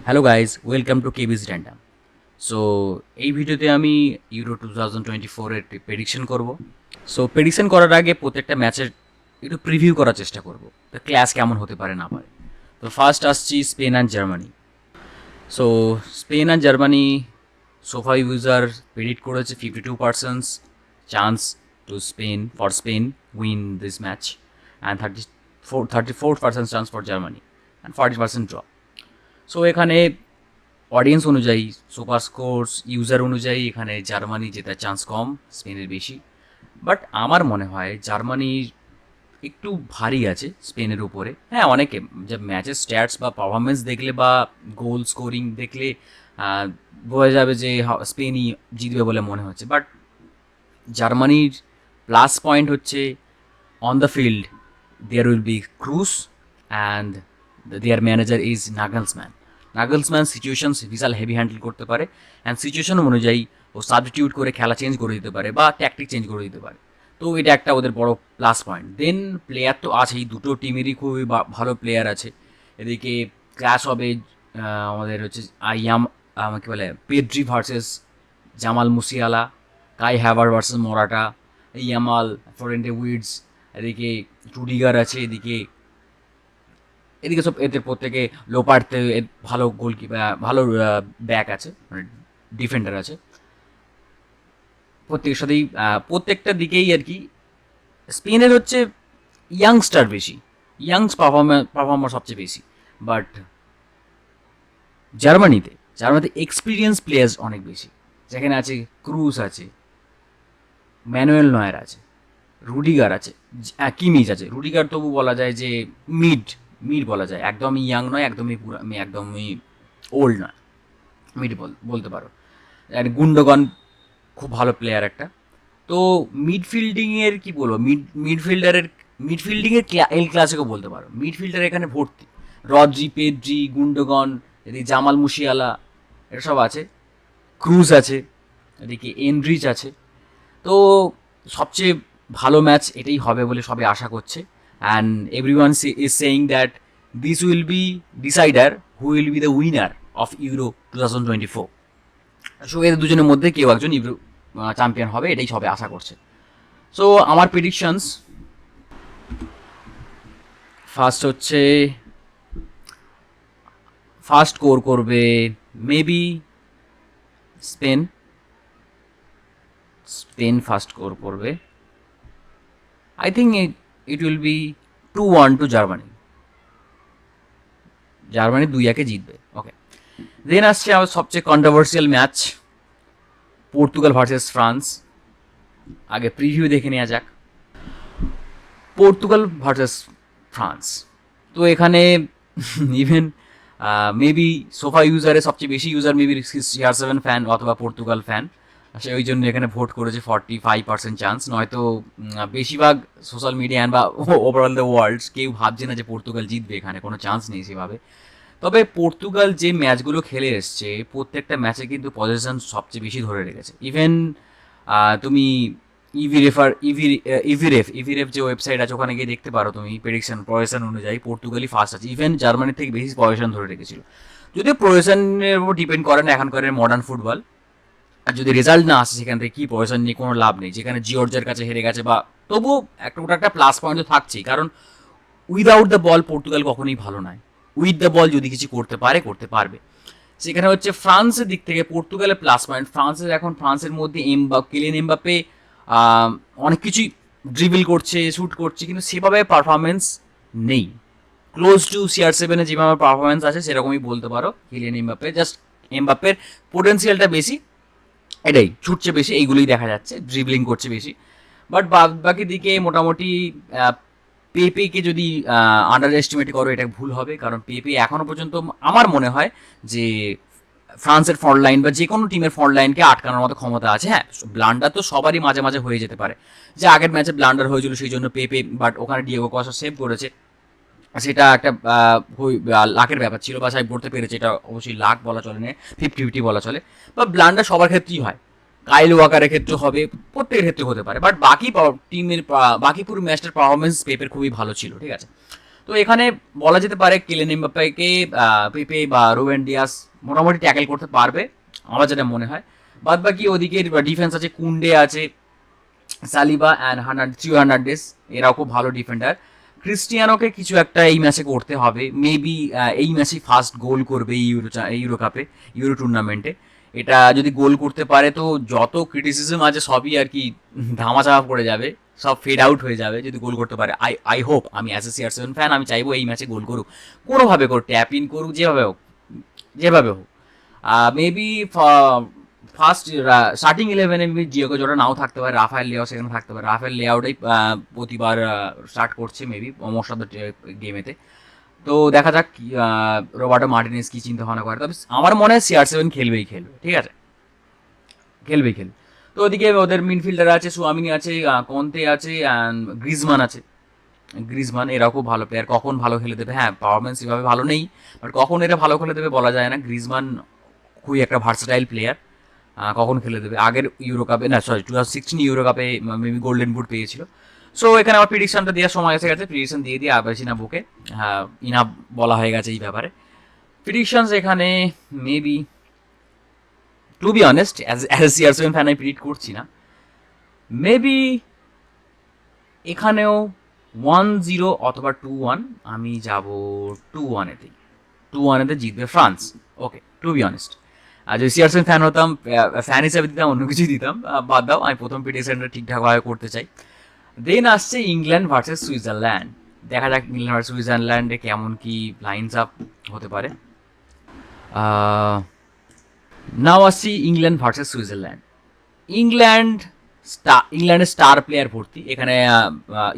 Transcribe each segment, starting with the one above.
Hello guys, welcome to KB's random. So এই ভিডিওতে আমি ইউরো 2024-এর প্রেডিকশন করব। সো প্রেডিকশন করার আগে প্রত্যেকটা ম্যাচের একটু প্রিভিউ করার চেষ্টা করব, তো ক্লাস কেমন হতে পারে না পারে। তো ফার্স্ট আসছি Spain and Germany. So Spain and Germany sofa user predict করেছে 52% chance to Spain win this match, and 34% chance for Germany, and 40% draw. So এখানে অডিয়েন্স অনুযায়ী, সুপার স্কোরস ইউজার অনুযায়ী এখানে জার্মানি জেতার চান্স কম, স্পেনের বেশি। বাট আমার মনে হয় জার্মানির একটু ভারী আছে স্পেনের উপরে। হ্যাঁ, অনেকে যে ম্যাচের স্ট্যাটস বা পারফরমেন্স দেখলে বা গোল স্কোরিং দেখলে বোঝা যাবে যে স্পেনই জিতবে বলে মনে হচ্ছে। বাট জার্মানির প্লাস পয়েন্ট হচ্ছে on the field there will be Kruse and their manager is Nagelsmann situations বিশাল হেভি হ্যান্ডেল করতে পারে, অ্যান্ড সিচুয়েশন অনুযায়ী ও সাবস্টিটিউট করে খেলা চেঞ্জ করে দিতে পারে বা ট্যাকটিক চেঞ্জ করে দিতে পারে। তো এটা একটা ওদের বড় প্লাস পয়েন্ট। দেন প্লেয়ার তো আছেই, দুটো টিমেরই খুবই ভালো প্লেয়ার আছে। এদিকে ক্লাস হবে আমাদের হচ্ছে কী বলে, পেড্রি ভার্সেস জামাল মুসিয়ালা, কাই হ্যাভার ভার্সেস মোরাটা, ইয়ামাল, ফ্লোরেন্টে উইডস, এদিকে রুডিগার আছে, এদিকে এদিকে সব এদের প্রত্যেকে লোপারতে ভালো গোলকিপার, ভালো ব্যাক আছে, মানে ডিফেন্ডার আছে প্রত্যেকের সাথেই, প্রত্যেকটা দিকেই আর কি। স্পেনের হচ্ছে ইয়াংস্টার বেশি, পারফর্মার সবচেয়ে বেশি। বাট জার্মানিতে এক্সপিরিয়েন্স প্লেয়ার্স অনেক বেশি। যেখানে আছে ক্রুজ আছে, ম্যানুয়েল নয়ার আছে, রুডিগার আছে, কিমিজ আছে। রুডিগার তবু বলা যায় যে মিড মিড বলা যায়, একদমই ইয়াং নয়, একদমই ওল্ড নয়, মিড বলতে পারো। আর গুন্ডোগন খুব ভালো প্লেয়ার একটা। তো মিডফিল্ডিংয়ের কি বলবো, মিডফিল্ডিংয়ের এল ক্লাসিকও বলতে পারো। মিডফিল্ডার এখানে ভর্তি, রদ্রি, পেড্রি, গুন্ডোগন, এদিকে জামাল মুশিয়ালা, এটা সব আছে। ক্রুজ আছে, এদিকে এনরিচ আছে। তো সবচেয়ে ভালো ম্যাচ এটাই হবে বলে সবাই আশা করছে, and everyone is saying that this will be decider who will be the winner of euro 2024। So এদের দুজনের মধ্যে কেউ একজন ইউরো চ্যাম্পিয়ন হবে, এটাই সবাই আশা করছে। সো আমার প্রেডিকশনস, হচ্ছে ফার্স্ট স্কোর করবে মেবি স্পেন। ফার্স্ট স্কোর করবে, I think it will be 2-1 two Germany. Germany 2-1 জিতবে। ওকে, দেন আসছে আমার সবচেয়ে controversial match, Portugal versus France. আগে প্রিভিউ দেখে নেওয়া যাক। পর্তুগাল ভার্সেস ফ্রান্স, তো এখানে ইভেন মেবি সোফা ইউজারের সবচেয়ে বেশি ইউজার মেবি CR7 ফ্যান অথবা পর্তুগাল ফ্যান, সে ওই জন্য এখানে ভোট করেছে 45% চান্স। নয়তো বেশিরভাগ সোশ্যাল মিডিয়া বা ওভারঅল দ্য ওয়ার্ল্ড কেউ ভাবছে না যে পর্তুগাল জিতবে, এখানে কোনো চান্স নেই সেভাবে। তবে পর্তুগাল যে ম্যাচগুলো খেলে এসছে প্রত্যেকটা ম্যাচে কিন্তু পজিশন সবচেয়ে বেশি ধরে রেখেছে। ইভেন তুমি ইভিরেফ যে ওয়েবসাইট আছে ওখানে গিয়ে দেখতে পারো তুমি, পজিশন অনুযায়ী পর্তুগালই ফার্স্ট আছে, ইভেন জার্মানির থেকে বেশি পজিশন ধরে রেখেছিল। যদিও পজিশনের উপর ডিপেন্ড করে না এখনকার মডার্ন ফুটবল, আর যদি রেজাল্ট না আসে সেখান থেকে কি পজিশন নিয়ে কোনো লাভ নেই, যেখানে জিওর্জিয়ার কাছে হেরে গেছে বা তবুও একটা প্লাস পয়েন্ট তো থাকছেই, কারণ উইদাউট দ্য বল পর্তুগাল কখনোই ভালো নয়। উইথ দ্য বল যদি কিছু করতে পারবে। সেখানে হচ্ছে ফ্রান্সের দিক থেকে পর্তুগালের প্লাস পয়েন্ট, ফ্রান্সের মধ্যে কিলিয়ান এমবাপ্পে অনেক কিছুই ড্রিবল করছে, শ্যুট করছে, কিন্তু সেভাবে পারফরমেন্স নেই। ক্লোজ টু CR7 যেভাবে পারফরমেন্স আছে সেরকমই বলতে পারো। কিলিয়ান এমবাপ্পের পোটেন্সিয়ালটা বেশি, এটাই ছুটছে বেশি, এইগুলোই দেখা যাচ্ছে, ড্রিবলিং করছে বেশি। বাট বাকি দিকে মোটামুটি পেপেকে যদি আন্ডার এস্টিমেট করো এটা ভুল হবে, কারণ পেপে এখনো পর্যন্ত আমার মনে হয় যে ফ্রান্সের ফ্রন্ট লাইন বা যে কোনো টিমের ফ্রন্ট লাইনকে আটকানোর মতো ক্ষমতা আছে। হ্যাঁ, ব্লান্ডার তো সবারই মাঝে মাঝে হয়ে যেতে পারে, যে আগের ম্যাচে ব্লান্ডার হয়েছিল সেই জন্য পেপে, বাট ওখানে ডিয়েগো কস্টা সেভ করেছে, সেটা একটা লাকের ব্যাপার ছিল, বা সাহেব করতে পেরেছে, এটা অবশ্যই লাক বলা চলে না, 50-50 বলা চলে। বা ব্লান্ডার সবার ক্ষেত্রেই হয়, কাইল ওয়াকারের ক্ষেত্রে হবে, প্রত্যেকের ক্ষেত্রে হতে পারে। বাট বাকি টিমের বাকি পুরো ম্যাচটার পারফরমেন্স পেপের খুবই ভালো ছিল, ঠিক আছে। তো এখানে বলা যেতে পারে কিলিয়ান এমবাপ্পেকে পেপে বা রুবেন ডিয়াস মোটামুটি ট্যাকেল করতে পারবে আমার যেটা মনে হয়। বাদ বাকি ওদিকে ডিফেন্স আছে, কুন্ডে আছে, সালিবা অ্যান্ড থিও হার্নান্ডেজ, এরাও খুব ভালো ডিফেন্ডার। ক্রিস্টিয়ানোকে কিছু একটা এই ম্যাচে করতে হবে, মেবি এই ম্যাচে ফার্স্ট গোল করবে ইউরো কাপে, ইউরো টুর্নামেন্টে। এটা যদি গোল করতে পারে তো যত ক্রিটিসিজম আছে সবই আর কি ধামাচাপা পড়ে যাবে, সব ফেড আউট হয়ে যাবে যদি গোল করতে পারে। আই হোপ, আমি অ্যাজ এ CR7 ফ্যান আমি চাইবো এই ম্যাচে গোল করুক, কোনোভাবে করুক, ট্যাপ ইন করুক, যেভাবে হোক, যেভাবে হোক। মেবি ফার্স্ট স্টার্টিং 11-এ জিওকে জোটা নাও থাকতে পারে, রাফায়েল লিয়াও সেখানে থাকতে পারে। রাফায়েল লিয়াওটাই প্রতিবার স্টার্ট করছে মেবি মোস্ট অফ দ্য গেমেতে। তো দেখা যাক রবার্টো মার্টিনেজ কি চিন্তা ভাবনা করে। তবে আমার মনে হয় CR7 খেলবে, ঠিক আছে, খেলবে। তো ওদিকে ওদের মিডফিল্ডার আছে, সুয়ামিনি আছে, কন্তে আছে, অ্যান্ড গ্রিজমান এরাও খুব ভালো প্লেয়ার। কখন ভালো খেলে দেবে, হ্যাঁ পারফরমেন্স এভাবে ভালো নেই, বাট কখন এরা ভালো খেলে দেবে বলা যায় না। গ্রিজমান খুবই একটা ভার্সেটাইল প্লেয়ার, কখন খেলে দেবে। আগের ইউরো কাপে, না সরি 2016 ইউরো কাপে মেবি গোল্ডেন বুট পেয়েছিল। সো এখানে আমার প্রিডিকশনটা দেওয়ার সময় এসে গেছে, প্রিডিকশন দিয়ে আবেছি না বুকে, ইনাফ বলা হয়ে গেছে এই ব্যাপারে। প্রিডিকশনস এখানে maybe, to be honest as CR7 fan আমি প্রিডিক্ট করছি না, মেবি এখানেও 1-0 অথবা 2-1, আমি যাব 2-1-এতেই, 2-1-এতে জিতবে France. Okay, to be honest. আর যদি CR7 ফ্যান হতাম, ফ্যান হিসাবে দিতাম, অন্য কিছুই দিতাম, বাদ দাও, আমি প্রথম প্রিডিকশনটা ঠিকঠাকভাবে করতে চাই। দেন আসছে ইংল্যান্ড ভার্সেস সুইজারল্যান্ড। দেখা যাক ইংল্যান্ড ভার্সেস সুইজারল্যান্ডে কেমন কি লাইনস আপ হতে পারে। নাও আসছি ইংল্যান্ড ভার্সেস সুইজারল্যান্ড। ইংল্যান্ডের স্টার প্লেয়ার ভর্তি এখানে।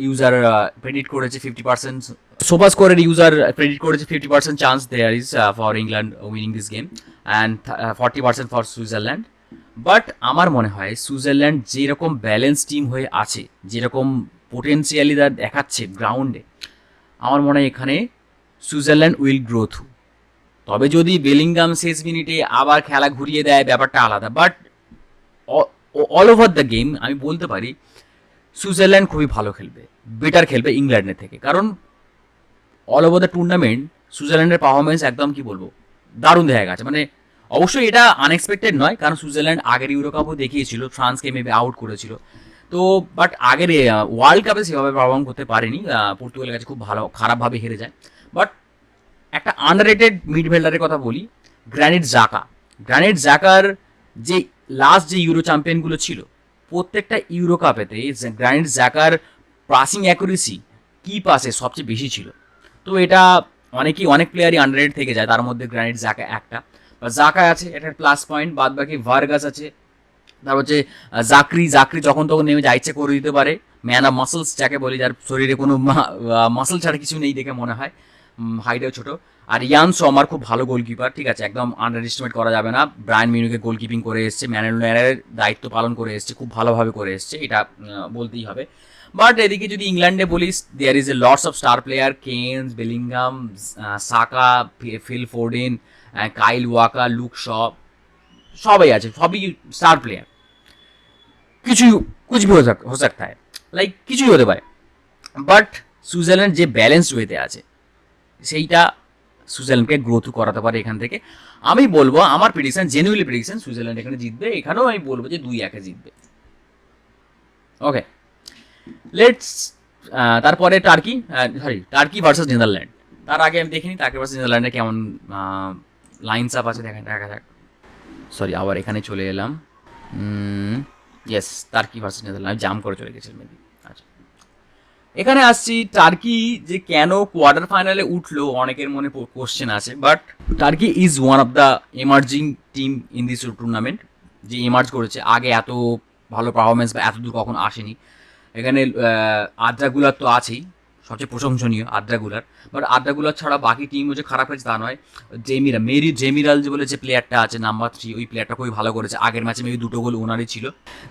ইউজার প্রেডিক্ট করেছে 50%, সোফা স্কোরের ইউজার প্রেডিক্ট করেছে 50% chance there is for England winning this game, and 40% for Switzerland. But আমার মনে হয় সুইজারল্যান্ড যেরকম ব্যালেন্স টিম হয়ে আছে, যেরকম পোটেন্সিয়ালি তারা দেখাচ্ছে গ্রাউন্ডে, আমার মনে হয় এখানে সুইজারল্যান্ড উইল গ্রো থ্রু। তবে যদি বেলিংগাম শেষ মিনিটে আবার খেলা ঘুরিয়ে দেয় ব্যাপারটা আলাদা, but all over the game আমি বলতে পারি সুইজারল্যান্ড খুবই ভালো খেলবে, বেটার খেলবে ইংল্যান্ডের থেকে। কারণ অল ওভার দ্য টুর্নামেন্ট সুইজারল্যান্ডের পারফরমেন্স একদম কি বলবো দারুণ দেখা গেছে। মানে অবশ্যই এটা আনএক্সপেক্টেড নয়, কারণ সুইজারল্যান্ড আগের ইউরো কাপও দেখিয়েছিল, ফ্রান্সকে মেবি আউট করেছিল। তো বাট আগের ওয়ার্ল্ড কাপে সেভাবে পারফর্ম করতে পারেনি, পর্তুগালের কাছে খুব ভালো খারাপভাবে হেরে যায়। বাট একটা আন্ডাররেটেড মিডফিল্ডারের কথা বলি, গ্রানিট জাকার যে লাস্ট যে ইউরো চ্যাম্পিয়নগুলো ছিল প্রত্যেকটা ইউরো কাপেতে গ্রানিট জাকার পাসিং অ্যাকুরেসি কি পাসে সবচেয়ে বেশি ছিল। তো এটা অনেক প্লেয়ারই আন্ডাররেটেড থেকে যায়, তার মধ্যে গ্রানিট জাকা একটা। জাকা আছে, এটা প্লাস পয়েন্ট। বাদ বাকি ভার্গাস আছে, তারপর হচ্ছে জাকরি যখন তখন নেমে যা ইচ্ছে করে দিতে পারে, ম্যান অফ মাসলস যাকে বলি, যার শরীরে কোনো মাসল ছাড়া কিছু নেই দেখে মনে হয়, হাইটেও ছোট। আর ইয়ান সোমার খুব ভালো গোলকিপার, ঠিক আছে, একদম আন্ডার এস্টিমেট করা যাবে না। ব্রায়ান মিনুকে গোলকিপিং করে এসছে, ম্যানুয়েল নয়্যারের দায়িত্ব পালন করে এসছে, খুব ভালোভাবে করে এসছে, এটা বলতেই হবে। বাট এদিকে যদি ইংল্যান্ডে বলিস, there is a lots of star player, Kane's, Bellingham, Saka, Phil Foden, Kyle Walker, Luke Shaw, সবাই আছে, সবই স্টার প্লেয়ার। কিছু কুছ ভি হো সকতা হ্যায়, লাইক কিছুই হতে পারে। বাট সুইজারল্যান্ড যে ব্যালেন্সড ওয়েতে আছে সেইটা সুইজারল্যান্ডকে গ্রোথ করাতে পারে এখান থেকে। আমি বলবো, আমার প্রেডিকশন, জেনুইনলি প্রেডিকশন, সুইজারল্যান্ড এখানে জিতবে। এখানেও আমি বলবো যে 2-1 জিতবে। ওকে, লেটস তারপরে টার্কি ভার্সেস নেদারল্যান্ড। তার আগে আমি দেখিনি টার্কি ভার্সেস নেদারল্যান্ডে কেমন লাইনস আপ আছে, দেখা যাক। সরি, আবার এখানে চলে এলাম। ইয়েস, টার্কি ভার্সেস নেদারল্যান্ড, আমি জাম করে চলে গেছিলাম মেবি। আচ্ছা, এখানে আসছি টার্কি যে কেন কোয়ার্টার ফাইনালে উঠলো, অনেকের মনে কোশ্চেন আছে। But turkey is one of the emerging team in this tournament, যে এমার্জ করেছে। আগে এত ভালো পারফরমেন্স বা এত দূর কখনো আসেনি। এখানে আদ্রাগুলার তো আছেই, সবচেয়ে প্রশংসনীয় আদ্রাগুলার। বাট আদ্রাগুলার ছাড়া বাকি টিমও যে খারাপ হয়েছে তা নয়। জেমিরাল যে বলে যে প্লেয়ারটা আছে নাম্বার 3, ওই প্লেয়ারটা খুবই ভালো করেছে। আগের ম্যাচে মেবি 2 গোল ওনারই ছিল।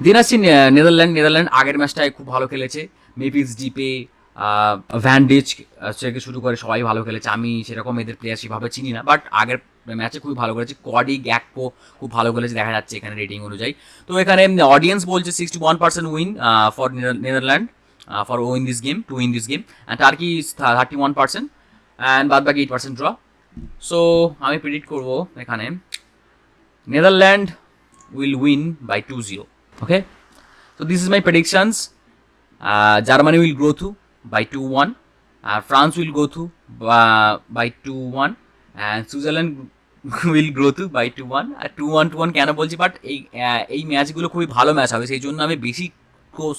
দেন আসছি নেদারল্যান্ড আগের ম্যাচটায় খুব ভালো খেলেছে। মেভিস ডিপে, ভ্যান ডিচ থেকে শুরু করে সবাই ভালো খেলেছে। আমি সেরকম এদের প্লেয়ার সেভাবে চিনি না, বাট আগের ম্যাচে খুবই ভালো করেছে। কডি গ্যাকপো খুব ভালো খেলেছে দেখা যাচ্ছে এখানে রেটিং অনুযায়ী। তো এখানে অডিয়েন্স বলছে 61% win for Netherland, for win this game, to win this game, and Turkey is 31% and বাদ বাকি 8% draw. So আমি প্রেডিক্ট করব এখানে Netherland will win by 2-0. Okay, so this is my predictions. Germany will go through by 2-1. France will go through by 2-1, and Switzerland will grow through by 2-1. 2-1 কেন বলছি, but এই ম্যাচগুলো খুবই ভালো ম্যাচ হবে, সেই জন্য আমি বেশি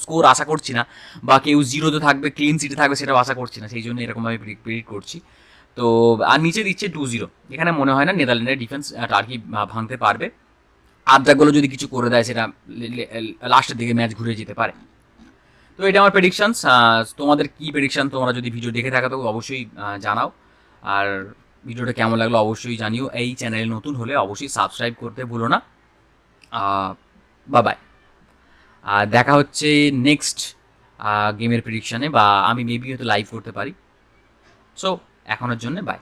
স্কোর আশা করছি না, বা কেউ জিরোতে থাকবে, ক্লিন সিটে থাকবে সেটাও আশা করছি না, সেই জন্য এরকমভাবে প্রেডিক্ট করছি। তো আর নিচে দিচ্ছে 2-0, এখানে মনে হয় না নেদারল্যান্ডের ডিফেন্স টার্কি ভাঙতে পারবে, আদ্রাগুলো যদি কিছু করে দেয় সেটা লাস্টের দিকে ম্যাচ ঘুরে যেতে পারে। তো এটা আমার প্রেডিকশনস। তোমাদের কী প্রেডিকশন, তোমরা যদি ভিডিও দেখে থাকো তো অবশ্যই জানাও, আর ভিডিওটা কেমন লাগলো অবশ্যই জানিও। এই চ্যানেলে নতুন হলে অবশ্যই সাবস্ক্রাইব করতে ভুলো না। বাই। দেখা হচ্ছে নেক্সট গেমের প্রেডিকশানে, বা আমি মেবি হয়তো লাইভ করতে পারি। সো এখনের জন্য বাই।